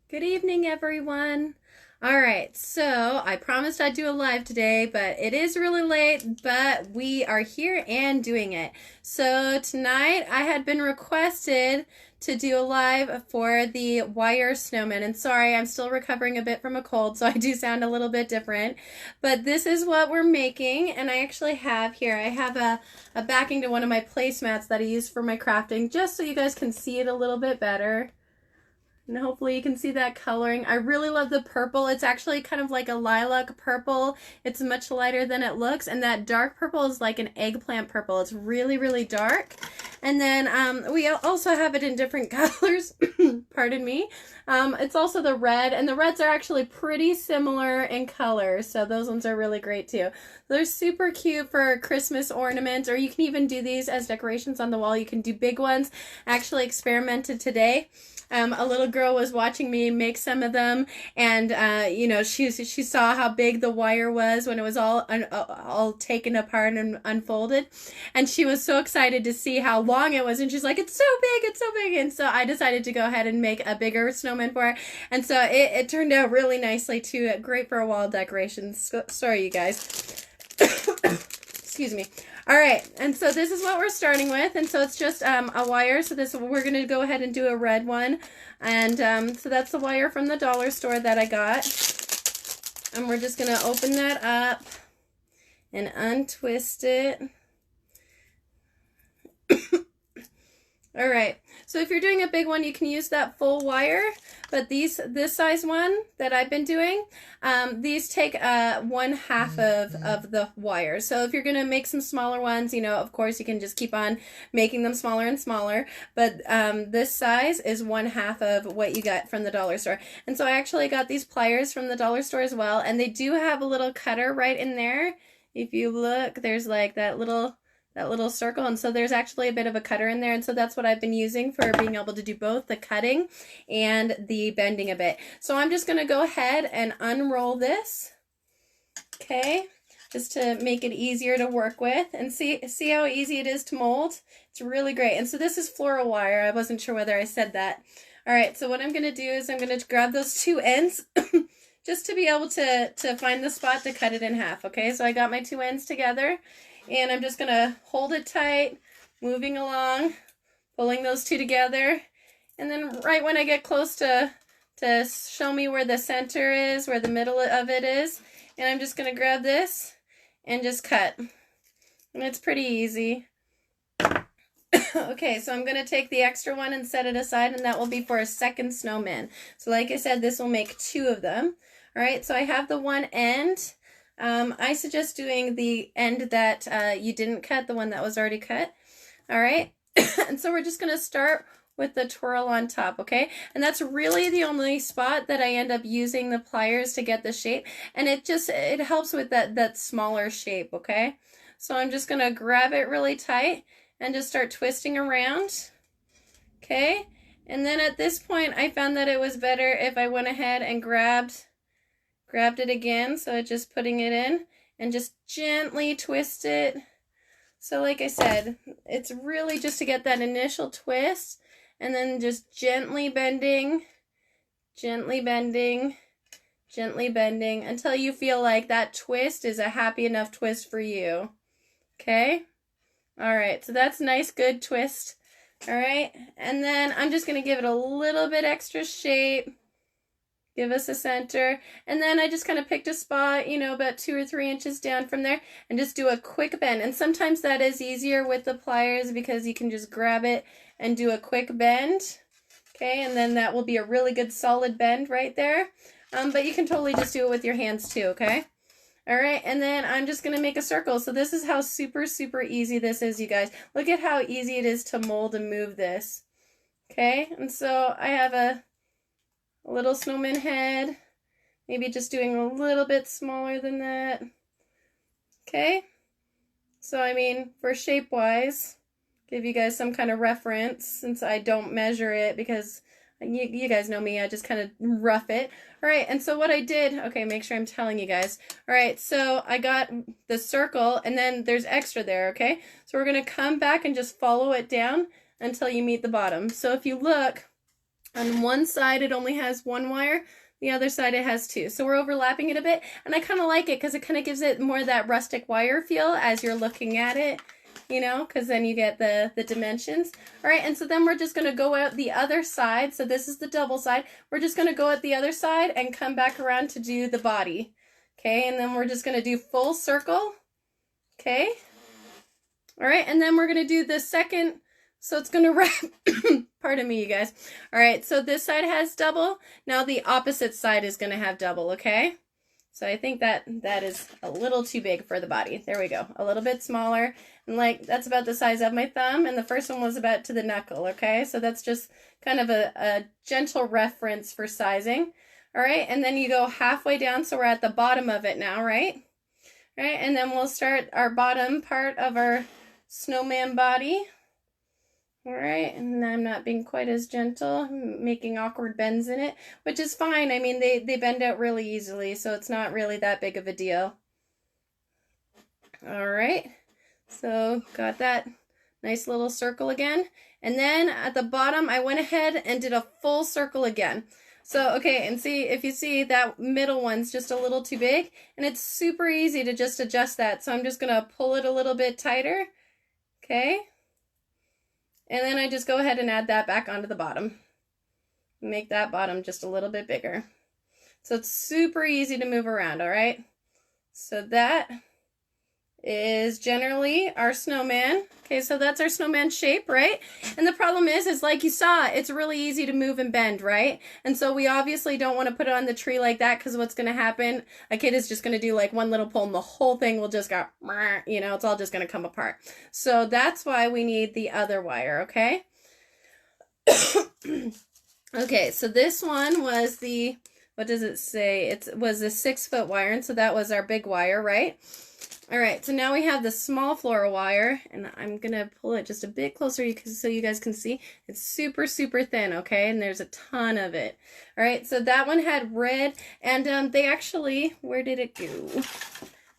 Good evening, everyone. All right, so I promised I'd do a live today, but it is really late, but we are here and doing it. So tonight I had been requested to do a live for the wire snowmen. And sorry, I'm still recovering a bit from a cold, so I do sound a little bit different. But this is what we're making, and I actually have here, I have a backing to one of my placemats that I use for my crafting, just so you guys can see it a little bit better. And hopefully you can see that coloring. I really love the purple. It's actually kind of like a lilac purple. It's much lighter than it looks. And that dark purple is like an eggplant purple. It's really, really dark. And then we also have it in different colors. Pardon me. It's also the red. And the reds are actually pretty similar in color. So those ones are really great too. They're super cute for Christmas ornaments. Or you can even do these as decorations on the wall. You can do big ones. I actually experimented today. A little girl was watching me make some of them, and you know, she saw how big the wire was when it was all taken apart and unfolded, and she was so excited to see how long it was, and she's like, "It's so big, it's so big!" And so I decided to go ahead and make a bigger snowman for her, and so it turned out really nicely too. Great for a wall decoration. Sorry, you guys. Excuse me. All right, and so this is what we're starting with, and so it's just a wire. So we're going to go ahead and do a red one, and so that's the wire from the dollar store that I got, and we're just going to open that up and untwist it. All right, so if you're doing a big one, you can use that full wire, but this size one that I've been doing, these take 1/2 of the wire. So if you're going to make some smaller ones, you know, of course you can just keep on making them smaller and smaller, but this size is 1/2 of what you got from the dollar store. And so I actually got these pliers from the dollar store as well, and they do have a little cutter right in there. If you look, there's like that little circle, and so there's actually a bit of a cutter in there, and so that's what I've been using for being able to do both the cutting and the bending a bit. So I'm just going to go ahead and unroll this, okay, just to make it easier to work with, and see how easy it is to mold. It's really great. And so this is floral wire. I wasn't sure whether I said that. All right, so what I'm going to do is I'm going to grab those two ends just to be able to find the spot to cut it in half, okay? So I got my two ends together, and I'm just going to hold it tight, moving along, pulling those two together. And then right when I get close to show me where the center is, where the middle of it is, and I'm just going to grab this and just cut. And it's pretty easy. Okay, so I'm going to take the extra one and set it aside, and that will be for a second snowman. So like I said, this will make 2 of them. All right, so I have the one end. I suggest doing the end that you didn't cut, the one that was already cut. All right, and so we're just going to start with the twirl on top, okay? And that's really the only spot that I end up using the pliers to get the shape, and it helps with that smaller shape, okay? So I'm just going to grab it really tight and just start twisting around, okay? And then at this point, I found that it was better if I went ahead and grabbed it again, so just putting it in and just gently twist it. So like I said, it's really just to get that initial twist, and then just gently bending, gently bending, gently bending until you feel like that twist is a happy enough twist for you, okay? All right, so that's a nice, good twist. All right, and then I'm just going to give it a little bit extra shape. Give us a center, and then I just kind of picked a spot, you know, about 2 or 3 inches down from there, and just do a quick bend. And sometimes that is easier with the pliers because you can just grab it and do a quick bend, okay, and then that will be a really good solid bend right there. But you can totally just do it with your hands too, okay? All right, and then I'm just going to make a circle. So this is how super, super easy this is, you guys. Look at how easy it is to mold and move this, okay? And so I have a little snowman head, maybe just doing a little bit smaller than that, okay? So I mean, for shape wise, give you guys some kind of reference, since I don't measure it because you guys know me, I just kind of rough it. All right, and so what I did, okay, make sure I'm telling you guys. All right, so I got the circle, and then there's extra there, okay? So we're gonna come back and just follow it down until you meet the bottom. So if you look, On one side, it only has one wire. The other side, it has two. So we're overlapping it a bit. And I kind of like it because it kind of gives it more of that rustic wire feel as you're looking at it, you know, because then you get the dimensions. All right, and so then we're just going to go out the other side. So this is the double side. We're just going to go out the other side and come back around to do the body. Okay, and then we're just going to do full circle. Okay. All right, and then we're going to do the second. So it's going to wrap, pardon me, you guys. All right, so this side has double. Now the opposite side is going to have double, okay? So I think that is a little too big for the body. There we go, a little bit smaller. And like, that's about the size of my thumb, and the first one was about to the knuckle, okay? So that's just kind of a gentle reference for sizing. All right, and then you go halfway down, so we're at the bottom of it now, right? All right, and then we'll start our bottom part of our snowman body. All right, and I'm not being quite as gentle, making awkward bends in it, which is fine. I mean, they bend out really easily, so it's not really that big of a deal. All right, so got that nice little circle again. And then at the bottom, I went ahead and did a full circle again. So, okay, and see, if you see that middle one's just a little too big, and it's super easy to just adjust that. So I'm just gonna pull it a little bit tighter, okay? And then I just go ahead and add that back onto the bottom. Make that bottom just a little bit bigger. So it's super easy to move around, all right? So that is generally our snowman. Okay, so that's our snowman shape, right? And the problem is like you saw, it's really easy to move and bend, right? And so we obviously don't want to put it on the tree like that, because what's going to happen, a kid is just going to do like one little pull and the whole thing will just go, you know, it's all just going to come apart. So that's why we need the other wire, okay? Okay, so this one was the, what does it say? It was a 6-foot wire, and so that was our big wire, right? All right, so now we have the small floral wire, and I'm going to pull it just a bit closer so you guys can see. It's super, super thin, okay? And there's a ton of it. All right, so that one had red, and they actually, where did it go?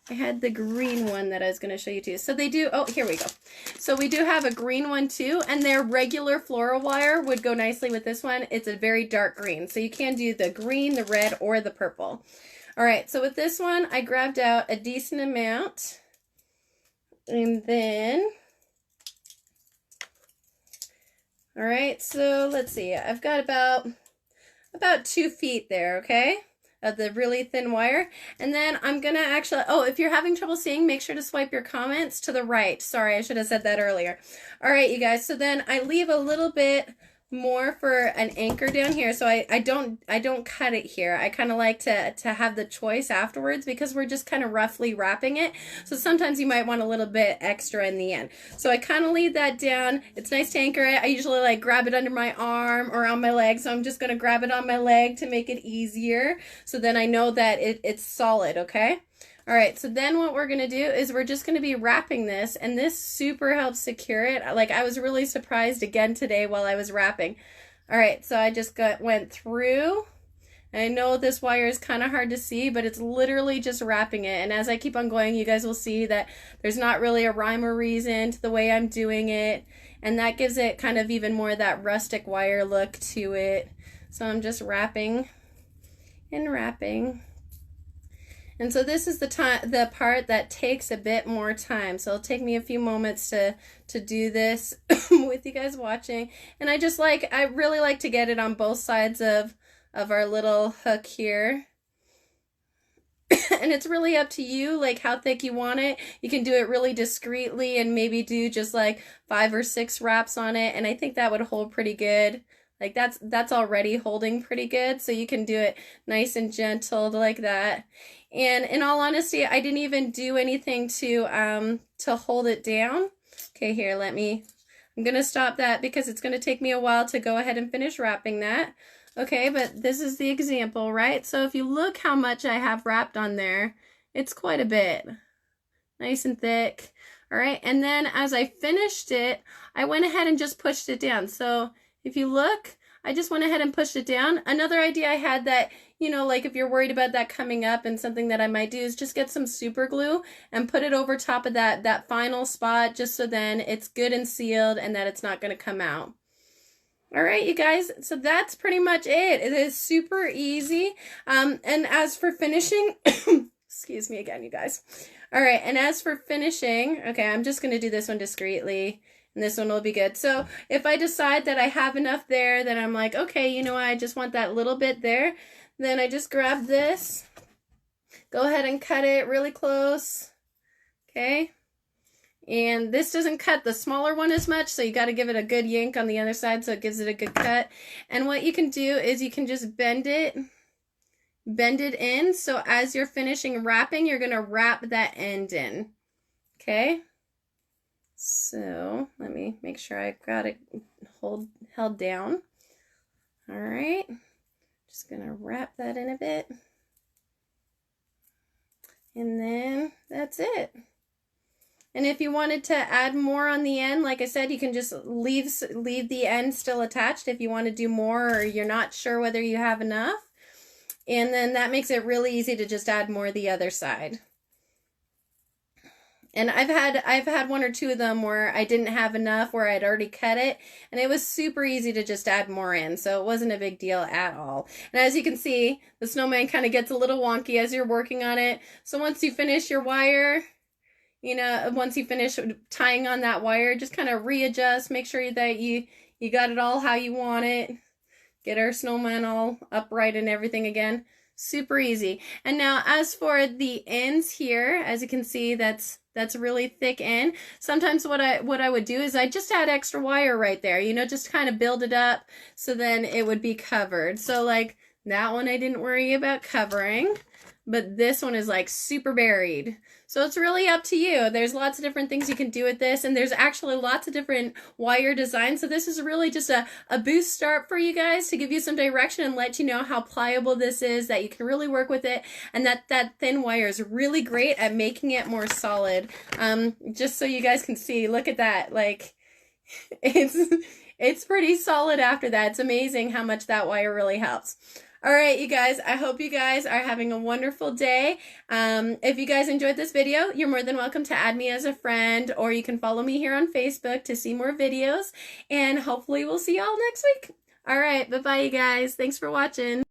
I had the green one that I was going to show you too. So they do, oh, here we go. So we do have a green one too, and their regular floral wire would go nicely with this one. It's a very dark green, so you can do the green, the red, or the purple. All right, so with this one, I grabbed out a decent amount, and then, all right, so let's see, I've got about 2 feet there, okay, of the really thin wire. And then I'm gonna actually, oh, if you're having trouble seeing, make sure to swipe your comments to the right. Sorry, I should have said that earlier. All right, you guys, so then I leave a little bit more for an anchor down here, so I don't cut it here. I kind of like to have the choice afterwards, because we're just kind of roughly wrapping it, so sometimes you might want a little bit extra in the end. So I kind of leave that down. It's nice to anchor it. I usually like grab it under my arm or on my leg, so I'm just going to grab it on my leg to make it easier, so then I know that it's solid, okay? All right, so then what we're going to do is we're just going to be wrapping this, and this super helps secure it. Like, I was really surprised again today while I was wrapping. All right, so I just went through, and I know this wire is kind of hard to see, but it's literally just wrapping it. And as I keep on going, you guys will see that there's not really a rhyme or reason to the way I'm doing it, and that gives it kind of even more that rustic wire look to it. So I'm just wrapping and wrapping. And so this is the part that takes a bit more time. So it'll take me a few moments to do this with you guys watching. And I really like to get it on both sides of our little hook here. And it's really up to you, like how thick you want it. You can do it really discreetly and maybe do just like 5 or 6 wraps on it. And I think that would hold pretty good. Like that's already holding pretty good. So you can do it nice and gentle like that. And in all honesty, I didn't even do anything to hold it down. Okay, here, I'm gonna stop that because it's gonna take me a while to go ahead and finish wrapping that. Okay, but this is the example, right? So if you look how much I have wrapped on there, it's quite a bit. Nice and thick. All right, and then as I finished it, I went ahead and just pushed it down. So if you look, I just went ahead and pushed it down. Another idea I had that, you know, like if you're worried about that coming up, and something that I might do is just get some super glue and put it over top of that final spot, just so then it's good and sealed and that it's not going to come out. All right, you guys, so that's pretty much it. It is super easy. And as for finishing, excuse me again, you guys. All right, and as for finishing, okay, I'm just going to do this one discreetly, and this one will be good. So if I decide that I have enough there, then I'm like, okay, you know what, I just want that little bit there, then I just grab this, go ahead and cut it really close, okay? And this doesn't cut the smaller one as much, so you got to give it a good yank on the other side so it gives it a good cut. And what you can do is you can just bend it in, so as you're finishing wrapping, you're going to wrap that end in. Okay? So, let me make sure I got it held down. All right. Just going to wrap that in a bit. And then that's it. And if you wanted to add more on the end, like I said, you can just leave the end still attached if you want to do more or you're not sure whether you have enough. And then that makes it really easy to just add more the other side. And I've had one or two of them where I didn't have enough, where I'd already cut it, and it was super easy to just add more in, so it wasn't a big deal at all. And as you can see, the snowman kind of gets a little wonky as you're working on it. So once you finish your wire, you know, once you finish tying on that wire, just kind of readjust, make sure that you got it all how you want it. Get our snowman all upright and everything again. Super easy. And now as for the ends here, as you can see, that's a really thick end. Sometimes what I would do is I just add extra wire right there, you know, just kind of build it up so then it would be covered. So like that one I didn't worry about covering, but this one is like super buried. So it's really up to you. There's lots of different things you can do with this, and there's actually lots of different wire designs. So this is really just a boost start for you guys to give you some direction and let you know how pliable this is, that you can really work with it, and that thin wire is really great at making it more solid. Just so you guys can see, look at that. Like, it's pretty solid after that. It's amazing how much that wire really helps. All right, you guys, I hope you guys are having a wonderful day. If you guys enjoyed this video, you're more than welcome to add me as a friend, or you can follow me here on Facebook to see more videos, and hopefully we'll see y'all next week. All right, bye-bye, you guys. Thanks for watching.